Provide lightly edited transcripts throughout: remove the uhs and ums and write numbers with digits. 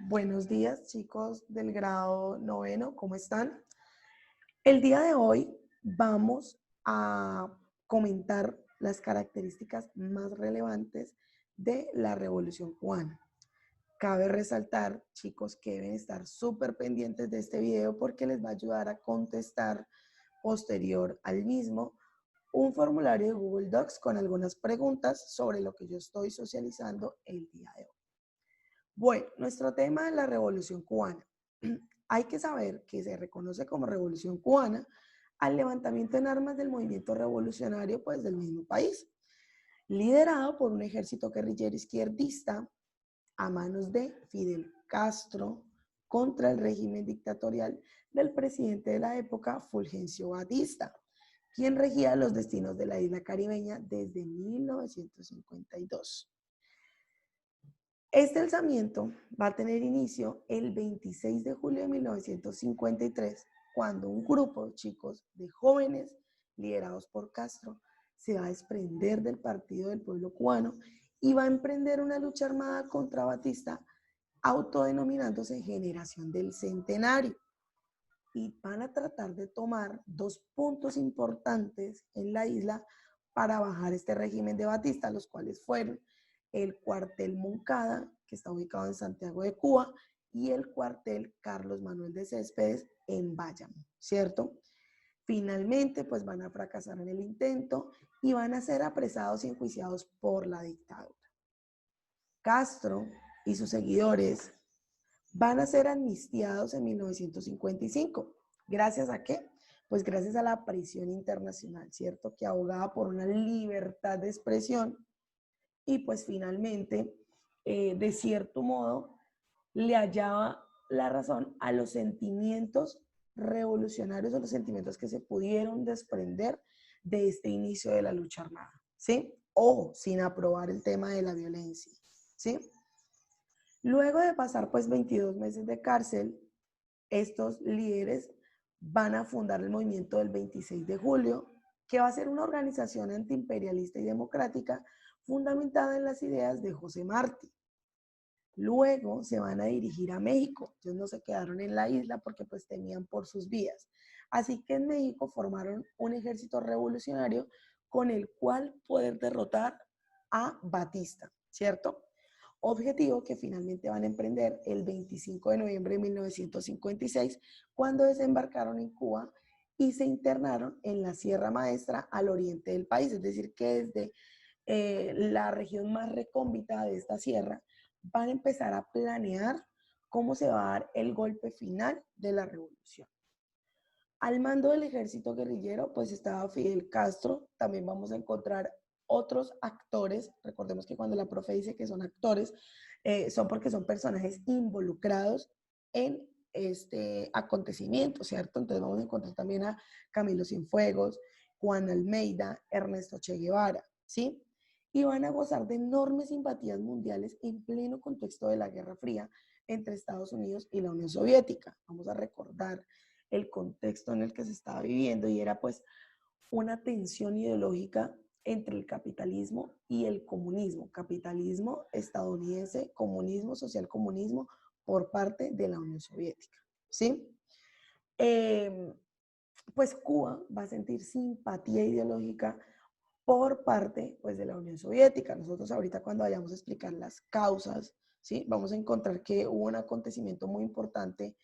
Buenos días, chicos del grado noveno, ¿cómo están? El día de hoy vamos a comentar las características más relevantes de la Revolución cubana. Cabe resaltar, chicos, que deben estar súper pendientes de este video porque les va a ayudar a contestar posterior al mismo un formulario de Google Docs con algunas preguntas sobre lo que yo estoy socializando el día de hoy. Bueno, nuestro tema es la Revolución cubana. Hay que saber que se reconoce como Revolución cubana al levantamiento en armas del movimiento revolucionario pues, del mismo país, liderado por un ejército guerrillero izquierdista a manos de Fidel Castro contra el régimen dictatorial del presidente de la época, Fulgencio Batista, quien regía los destinos de la isla caribeña desde 1952. Este alzamiento va a tener inicio el 26 de julio de 1953, cuando un grupo, chicos, de jóvenes liderados por Castro se va a desprender del Partido del Pueblo Cubano y va a emprender una lucha armada contra Batista, autodenominándose Generación del Centenario. Y van a tratar de tomar dos puntos importantes en la isla para bajar este régimen de Batista, los cuales fueron el cuartel Moncada, que está ubicado en Santiago de Cuba, y el cuartel Carlos Manuel de Céspedes en Bayamo, ¿cierto? Finalmente, pues van a fracasar en el intento y van a ser apresados y enjuiciados por la dictadura. Castro y sus seguidores van a ser amnistiados en 1955. ¿Gracias a qué? Pues gracias a la presión internacional, ¿cierto? Que abogaba por una libertad de expresión y pues finalmente, de cierto modo, le hallaba la razón a los sentimientos revolucionarios o los sentimientos que se pudieron desprender de este inicio de la lucha armada, ¿sí? O sin aprobar el tema de la violencia, ¿sí? Luego de pasar pues 22 meses de cárcel, estos líderes van a fundar el movimiento del 26 de julio, que va a ser una organización antiimperialista y democrática fundamentada en las ideas de José Martí. Luego se van a dirigir a México. Ellos no se quedaron en la isla porque pues temían por sus vidas. Así que en México formaron un ejército revolucionario con el cual poder derrotar a Batista, ¿cierto? Objetivo que finalmente van a emprender el 25 de noviembre de 1956, cuando desembarcaron en Cuba y se internaron en la Sierra Maestra al oriente del país, es decir, que desde la región más recóndita de esta sierra van a empezar a planear cómo se va a dar el golpe final de la revolución. Al mando del ejército guerrillero, pues estaba Fidel Castro. También vamos a encontrar otros actores. Recordemos que cuando la profe dice que son actores, son porque son personajes involucrados en este acontecimiento, ¿cierto? Entonces vamos a encontrar también a Camilo Cienfuegos, Juan Almeida, Ernesto Che Guevara, ¿sí? Y van a gozar de enormes simpatías mundiales en pleno contexto de la Guerra Fría entre Estados Unidos y la Unión Soviética. Vamos a recordar el contexto en el que se estaba viviendo y era pues una tensión ideológica entre el capitalismo y el comunismo, capitalismo estadounidense, comunismo, socialcomunismo por parte de la Unión Soviética, ¿sí? Pues Cuba va a sentir simpatía ideológica por parte pues, de la Unión Soviética. Nosotros ahorita cuando vayamos a explicar las causas, ¿sí? Vamos a encontrar que hubo un acontecimiento muy importante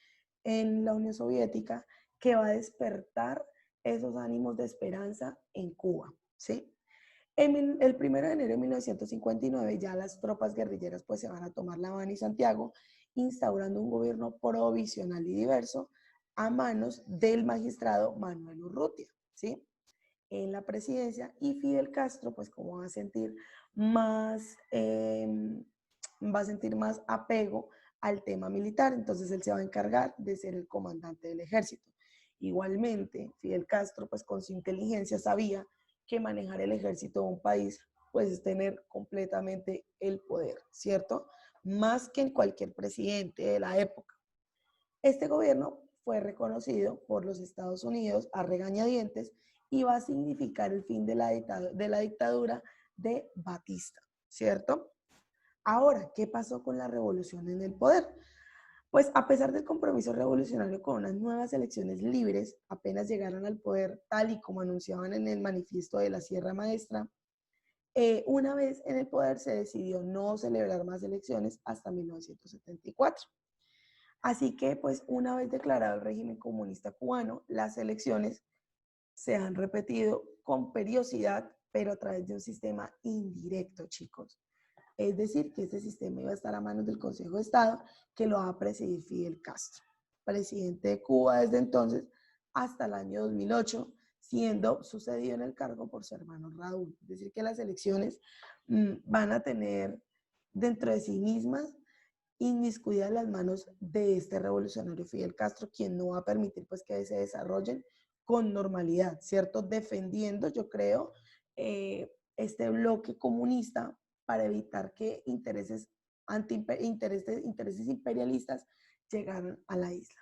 en la Unión Soviética que va a despertar esos ánimos de esperanza en Cuba, ¿sí? El 1 de enero de 1959 ya las tropas guerrilleras pues se van a tomar La Habana y Santiago, instaurando un gobierno provisional y diverso a manos del magistrado Manuel Urrutia, ¿sí? En la presidencia y Fidel Castro, pues como va a sentir más apego al tema militar, entonces él se va a encargar de ser el comandante del ejército. Igualmente, Fidel Castro, pues con su inteligencia sabía que manejar el ejército de un país, pues es tener completamente el poder, ¿cierto? Más que en cualquier presidente de la época. Este gobierno fue reconocido por los Estados Unidos a regañadientes y va a significar el fin de la dictadura de Batista, ¿cierto? Ahora, ¿qué pasó con la revolución en el poder? Pues a pesar del compromiso revolucionario con unas nuevas elecciones libres, apenas llegaron al poder, tal y como anunciaban en el manifiesto de la Sierra Maestra, una vez en el poder se decidió no celebrar más elecciones hasta 1974. Así que, pues, una vez declarado el régimen comunista cubano, las elecciones se han repetido con periodicidad, pero a través de un sistema indirecto, chicos. Es decir, que este sistema iba a estar a manos del Consejo de Estado, que lo va a presidir Fidel Castro, presidente de Cuba desde entonces hasta el año 2008, siendo sucedido en el cargo por su hermano Raúl. Es decir, que las elecciones van a tener dentro de sí mismas inmiscuidas las manos de este revolucionario Fidel Castro, quien no va a permitir pues que se desarrollen con normalidad, ¿cierto? Defendiendo, yo creo, este bloque comunista para evitar que intereses imperialistas llegaran a la isla.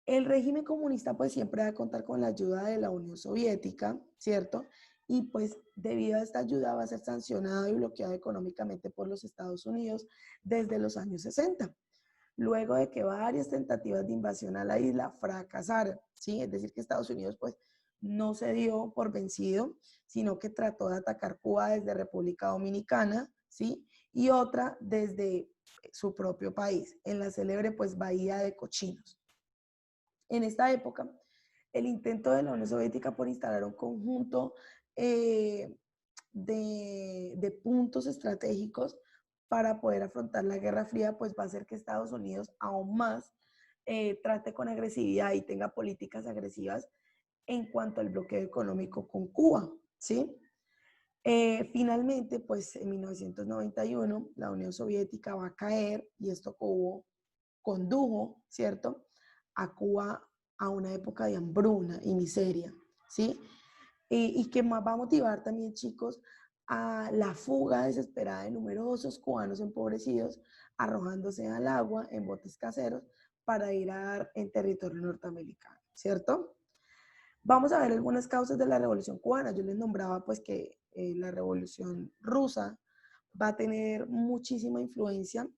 El régimen comunista pues siempre va a contar con la ayuda de la Unión Soviética, ¿cierto? Y pues debido a esta ayuda va a ser sancionado y bloqueado económicamente por los Estados Unidos desde los años 60, luego de que varias tentativas de invasión a la isla fracasaron, ¿sí? Es decir, que Estados Unidos pues no se dio por vencido, sino que trató de atacar Cuba desde República Dominicana, ¿sí? Y otra desde su propio país, en la célebre pues Bahía de Cochinos. En esta época, el intento de la Unión Soviética por instalar un conjunto eh, de puntos estratégicos para poder afrontar la Guerra Fría, pues va a hacer que Estados Unidos aún más trate con agresividad y tenga políticas agresivas en cuanto al bloqueo económico con Cuba, ¿sí? Finalmente, pues en 1991 la Unión Soviética va a caer y esto condujo, ¿cierto?, a Cuba a una época de hambruna y miseria, ¿sí? Y que más va a motivar también, chicos, a la fuga desesperada de numerosos cubanos empobrecidos, arrojándose al agua en botes caseros para ir a dar en territorio norteamericano, ¿cierto? Vamos a ver algunas causas de la Revolución Cubana. Yo les nombraba pues que la Revolución Rusa va a tener muchísima influencia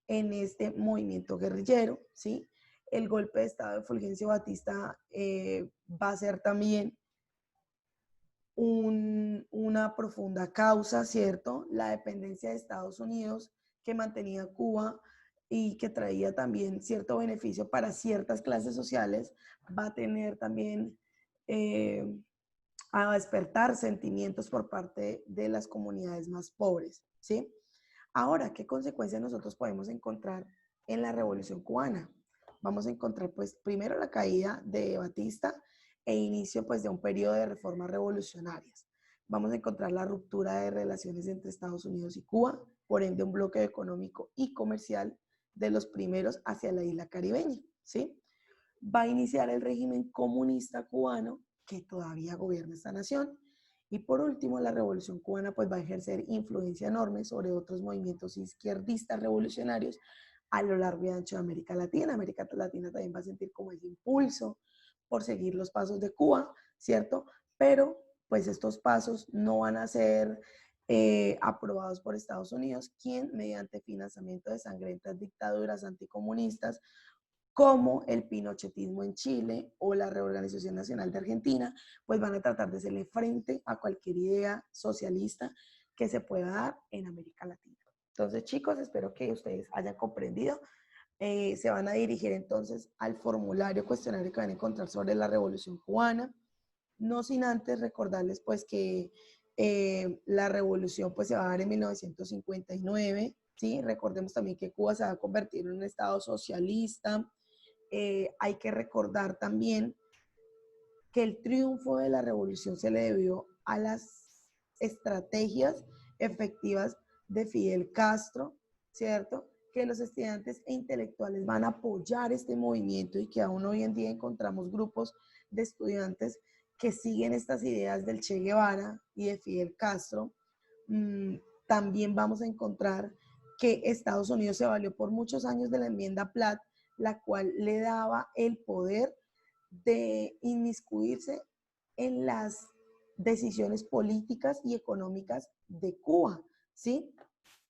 en este movimiento guerrillero, ¿sí? El golpe de Estado de Fulgencio Batista va a ser también una profunda causa, ¿cierto? La dependencia de Estados Unidos que mantenía Cuba y que traía también cierto beneficio para ciertas clases sociales, va a tener también eh, a despertar sentimientos por parte de las comunidades más pobres, ¿sí? Ahora, ¿qué consecuencias nosotros podemos encontrar en la Revolución Cubana? Vamos a encontrar, pues, primero la caída de Batista e inicio, pues, de un periodo de reformas revolucionarias. Vamos a encontrar la ruptura de relaciones entre Estados Unidos y Cuba, por ende un bloqueo económico y comercial de los primeros hacia la isla caribeña, ¿sí? Va a iniciar el régimen comunista cubano que todavía gobierna esta nación. Y por último, la Revolución Cubana pues va a ejercer influencia enorme sobre otros movimientos izquierdistas revolucionarios a lo largo y ancho de América Latina. América Latina también va a sentir como ese impulso por seguir los pasos de Cuba, ¿cierto? Pero pues estos pasos no van a ser aprobados por Estados Unidos, quien mediante financiamiento de sangrientas dictaduras anticomunistas como el pinochetismo en Chile o la Reorganización Nacional de Argentina, pues van a tratar de hacerle frente a cualquier idea socialista que se pueda dar en América Latina. Entonces, chicos, espero que ustedes hayan comprendido. Se van a dirigir entonces al formulario cuestionario que van a encontrar sobre la Revolución Cubana, no sin antes recordarles pues que la revolución pues se va a dar en 1959, ¿sí? Recordemos también que Cuba se va a convertir en un estado socialista. Hay que recordar también que el triunfo de la revolución se le debió a las estrategias efectivas de Fidel Castro, ¿cierto? Que los estudiantes e intelectuales van a apoyar este movimiento y que aún hoy en día encontramos grupos de estudiantes que siguen estas ideas del Che Guevara y de Fidel Castro. También vamos a encontrar que Estados Unidos se valió por muchos años de la enmienda Platt, la cual le daba el poder de inmiscuirse en las decisiones políticas y económicas de Cuba, ¿sí?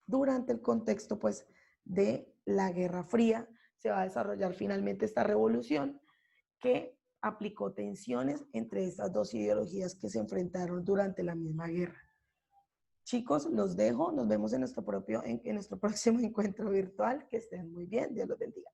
Durante el contexto, pues, de la Guerra Fría, se va a desarrollar finalmente esta revolución que aplicó tensiones entre estas dos ideologías que se enfrentaron durante la misma guerra. Chicos, los dejo, nos vemos en nuestro próximo encuentro virtual, que estén muy bien, Dios los bendiga.